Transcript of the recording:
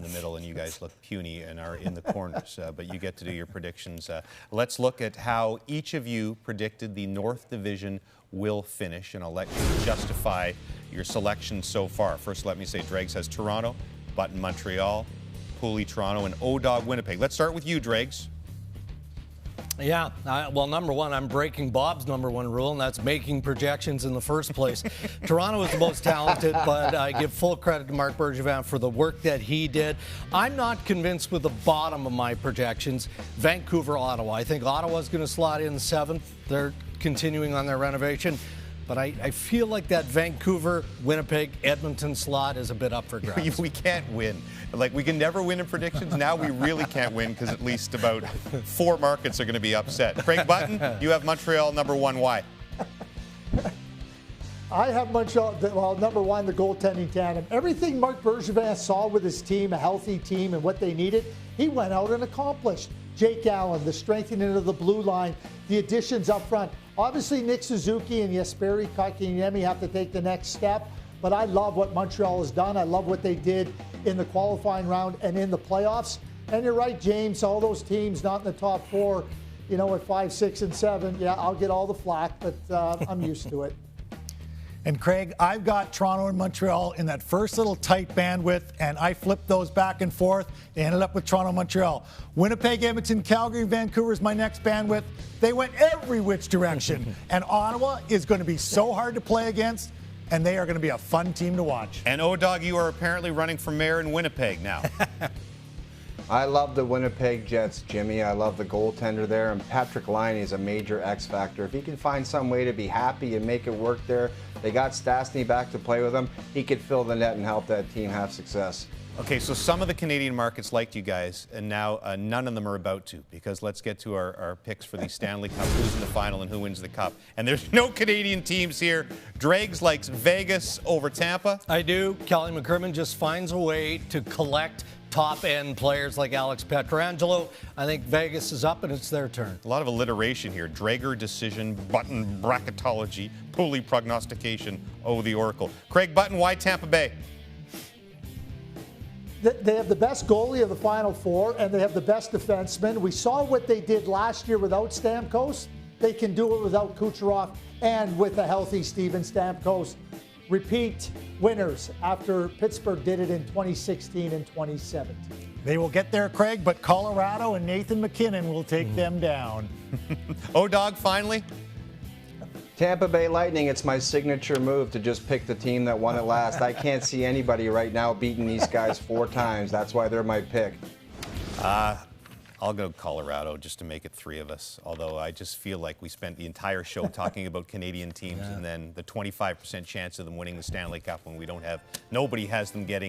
the middle, and you guys look puny and are in the corners. But you get to do your predictions. Let's look at how each of you predicted the North Division will finish, and I'll let you justify your selection so far. First, let me say Dregs has Toronto, Button Montreal, Pooley Toronto, and O-Dog Winnipeg. Let's start with you, Dregs. Yeah, well, number one, I'm breaking Bob's number one rule, and that's making projections in the first place. Toronto is the most talented, but I give full credit to Marc Bergevin for the work that he did. I'm not convinced with the bottom of my projections. Vancouver, Ottawa. I think Ottawa's going to slot in seventh. They're continuing on their renovation. But I feel like that Vancouver, Winnipeg, Edmonton slot is a bit up for grabs. We can't win. Like, we can never win in predictions. Now we really can't win because at least about 4 markets are going to be upset. Craig Button, you have Montreal number 1. Why? I have Montreal, well, number 1, the goaltending tandem. Everything Marc Bergevin saw with his team, a healthy team, and what they needed, he went out and accomplished. Jake Allen, the strengthening of the blue line, the additions up front. Obviously, Nick Suzuki and Jesperi Kotkaniemi have to take the next step, but I love what Montreal has done. I love what they did in the qualifying round and in the playoffs. And you're right, James, all those teams not in the top 4, you know, at 5, 6, and 7, yeah, I'll get all the flack, but I'm used to it. And Craig, I've got Toronto and Montreal in that first little tight bandwidth, and I flipped those back and forth. They ended up with Toronto, Montreal. Winnipeg, Edmonton, Calgary, Vancouver is my next bandwidth. They went every which direction. And Ottawa is going to be so hard to play against, and they are going to be a fun team to watch. And O-Dog, you are apparently running for mayor in Winnipeg now. I love the Winnipeg Jets, Jimmy. I love the goaltender there, and Patrick Laine is a major X factor. If he can find some way to be happy and make it work there, they got Stastny back to play with him. He could fill the net and help that team have success. Okay, so some of the Canadian markets liked you guys, and now none of them are about to, because let's get to our picks for the Stanley Cup, who's in the final and who wins the Cup. And there's no Canadian teams here. Dregs likes Vegas over Tampa. I do. Kelly McCrimmon just finds a way to collect top-end players like Alex Pietrangelo. I think Vegas is up, and it's their turn. A lot of alliteration here. Drager decision, Button bracketology, Pooley prognostication, the Oracle. Craig Button, why Tampa Bay? They have the best goalie of the Final 4, and they have the best defenseman. We saw what they did last year without Stamkos. They can do it without Kucherov and with a healthy Steven Stamkos. Repeat winners after Pittsburgh did it in 2016 and 2017. They will get there, Craig, but Colorado and Nathan McKinnon will take them down. O-Dog, finally? Tampa Bay Lightning, it's my signature move to just pick the team that won it last. I can't see anybody right now beating these guys 4 times. That's why they're my pick. I'll go Colorado just to make it 3 of us, although I just feel like we spent the entire show talking about Canadian teams and then the 25% chance of them winning the Stanley Cup when we don't have, nobody has them getting